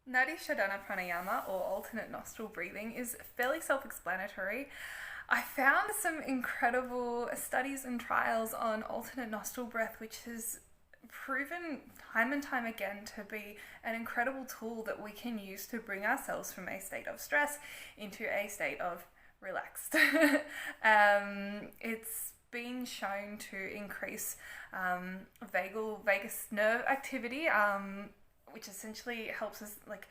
Nadi Shodhana Pranayama, or alternate nostril breathing, is fairly self-explanatory. I found some incredible studies and trials on alternate nostril breath, which has proven time and time again to be an incredible tool that we can use to bring ourselves from a state of stress into a state of relaxed. It's been shown to increase vagus nerve activity, which essentially helps us like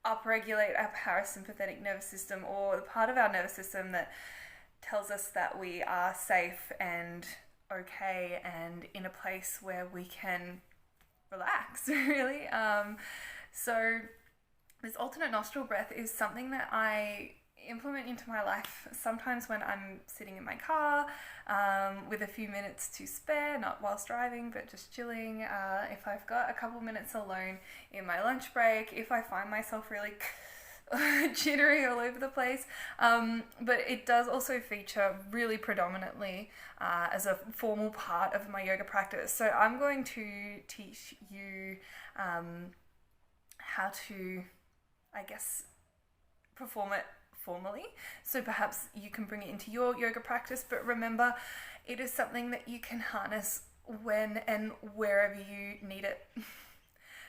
upregulate our parasympathetic nervous system, or the part of our nervous system that tells us that we are safe and okay and in a place where we can relax, really. So this alternate nostril breath is something that I implement into my life sometimes when I'm sitting in my car with a few minutes to spare, not whilst driving but just chilling, if I've got a couple minutes alone in my lunch break, if I find myself really jittery all over the place. But it does also feature really predominantly as a formal part of my yoga practice. So I'm going to teach you how to, I guess, perform it formally. So perhaps you can bring it into your yoga practice, but remember, it is something that you can harness when and wherever you need it.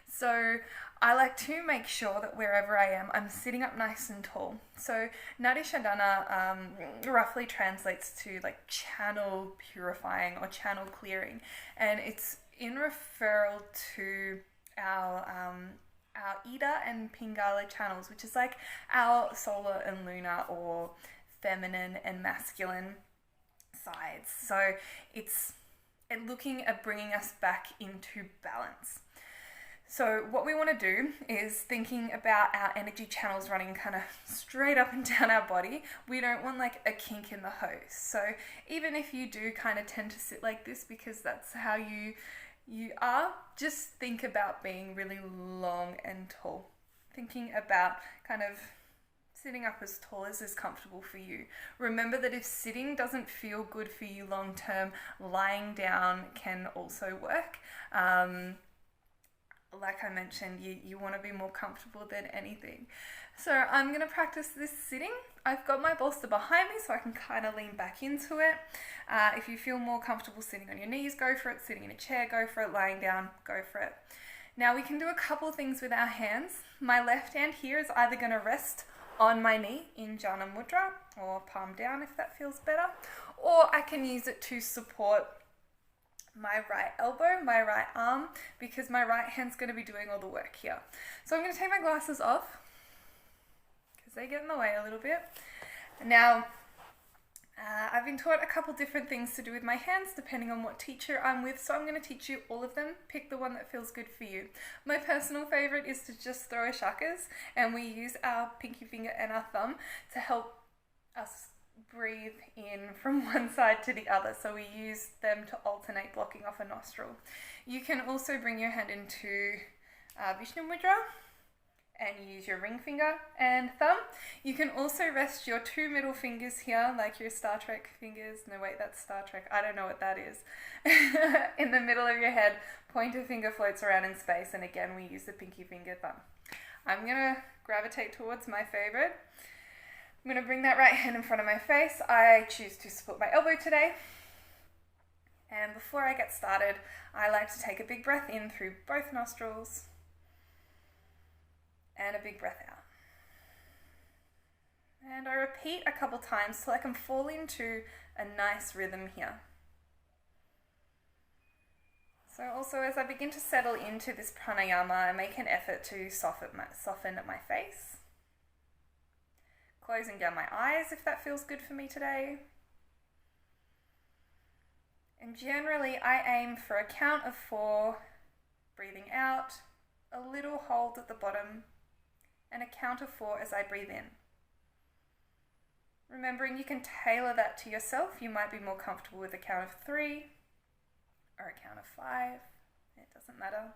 So I like to make sure that wherever I am, I'm sitting up nice and tall. So Nadi Shodhana roughly translates to like channel purifying or channel clearing, and it's in referral to our Ida and Pingala channels, which is like our solar and lunar, or feminine and masculine sides. So it's looking at bringing us back into balance. So what we want to do is thinking about our energy channels running kind of straight up and down our body. We don't want like a kink in the hose. So even if you do kind of tend to sit like this because that's how you are, just think about being really long and tall. Thinking about kind of sitting up as tall as is comfortable for you. Remember that if sitting doesn't feel good for you long term, lying down can also work. Like I mentioned, you want to be more comfortable than anything. So I'm going to practice this sitting. I've got my bolster behind me so I can kind of lean back into it. If you feel more comfortable sitting on your knees, go for it. Sitting in a chair, go for it. Lying down, go for it. Now we can do a couple of things with our hands. My left hand here is either going to rest on my knee in Jana Mudra, or palm down if that feels better, or I can use it to support my right elbow, my right arm, because my right hand's going to be doing all the work here. So I'm going to take my glasses off because they get in the way a little bit. Now, I've been taught a couple different things to do with my hands depending on what teacher I'm with, so I'm going to teach you all of them. Pick the one that feels good for you. My personal favorite is to just throw a shakas, and we use our pinky finger and our thumb to help us breathe in from one side to the other, so we use them to alternate blocking off a nostril. You can also bring your hand into Vishnu Mudra and use your ring finger and thumb. You can also rest your two middle fingers here, like your Star Trek fingers. No, wait, that's Star Trek. I don't know what that is. In the middle of your head, pointer finger floats around in space, and again, we use the pinky finger thumb. I'm going to gravitate towards my favorite. I'm going to bring that right hand in front of my face. I choose to support my elbow today. And before I get started, I like to take a big breath in through both nostrils and a big breath out. And I repeat a couple times so I can fall into a nice rhythm here. So also, as I begin to settle into this pranayama, I make an effort to soften my face. Closing down my eyes if that feels good for me today. And generally I aim for a count of 4, breathing out, a little hold at the bottom, and a count of 4 as I breathe in. Remembering you can tailor that to yourself. You might be more comfortable with a count of 3 or a count of 5. It doesn't matter.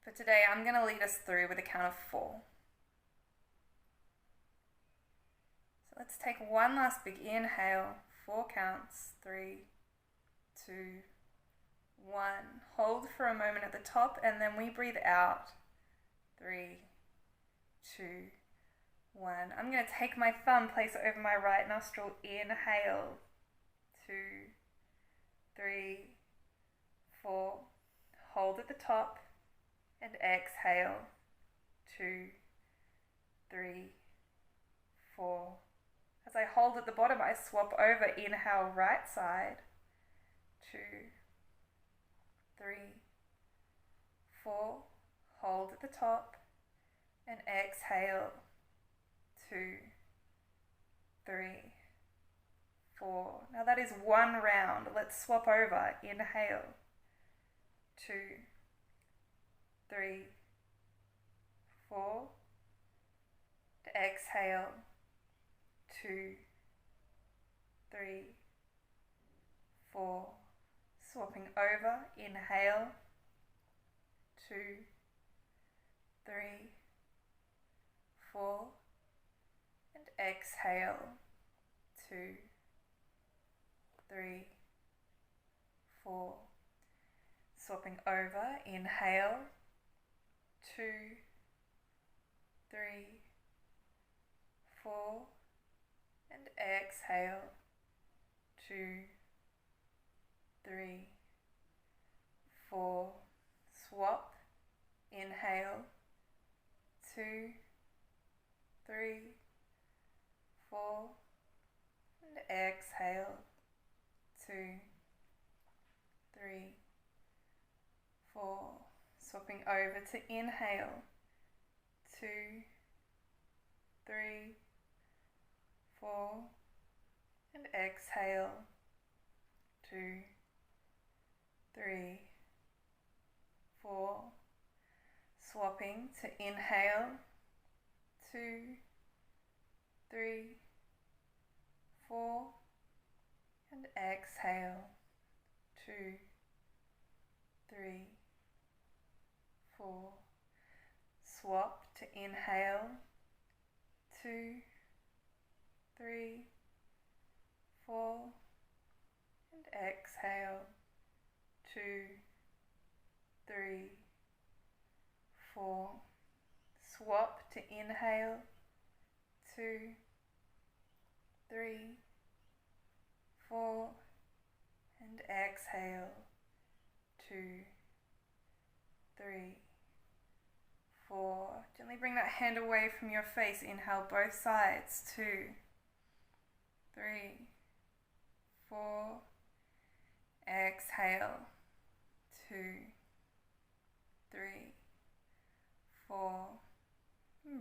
But today I'm going to lead us through with a count of 4. Let's take one last big inhale, 4 counts, 3, 2, 1. Hold for a moment at the top, and then we breathe out 3, 2, 1. I'm going to take my thumb, place it over my right nostril, inhale, 2, 3, 4, hold at the top, and exhale, 2, 3, 4. As I hold at the bottom, I swap over, inhale, right side, 2, 3, 4, hold at the top, and exhale, 2, 3, 4. Now that is one round. Let's swap over. Inhale, 2, 3, 4. Exhale, 2, 3, 4. Swapping over. Inhale, 2, 3, 4. And exhale, 2, 3, 4. Swapping over. Inhale, 2, 3, 4. And exhale, 2, 3, 4. Swap. Inhale, 2, 3, 4. And exhale, 2, 3, 4. Swapping over to inhale, 2, 3, 4. And exhale, 2, 3, 4. Swapping to inhale, 2, 3, 4. And exhale, 2, 3, 4. Swap to inhale, 2, 3, 4. And exhale, 2, 3, 4. Swap to inhale, 2, 3, 4. And exhale, 2, 3, 4. Gently bring that hand away from your face. Inhale both sides. 2, 3, 4. Exhale, 2, 3, 4.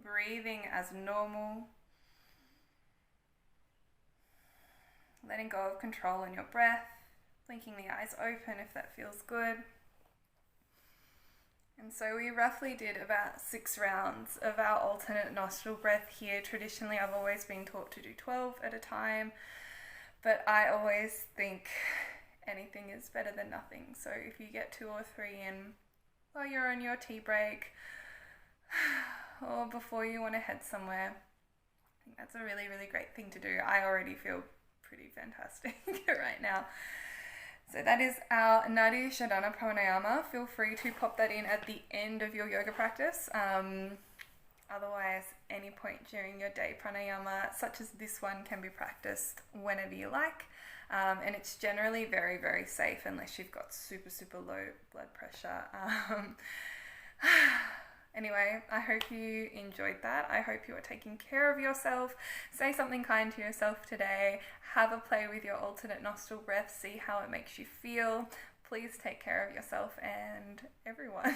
Breathing as normal. Letting go of control in your breath. Blinking the eyes open if that feels good. And so we roughly did about 6 rounds of our alternate nostril breath here. Traditionally, I've always been taught to do 12 at a time, but I always think anything is better than nothing. So if you get 2 or 3 in while you're on your tea break or before you want to head somewhere, I think that's a really, really great thing to do. I already feel pretty fantastic right now. So that is our Nadi Shodhana Pranayama. Feel free to pop that in at the end of your yoga practice. Otherwise, any point during your day, pranayama such as this one can be practiced whenever you like. And it's generally very, very safe unless you've got super, super low blood pressure. Anyway, I hope you enjoyed that. I hope you are taking care of yourself. Say something kind to yourself today. Have a play with your alternate nostril breath. See how it makes you feel. Please take care of yourself and everyone.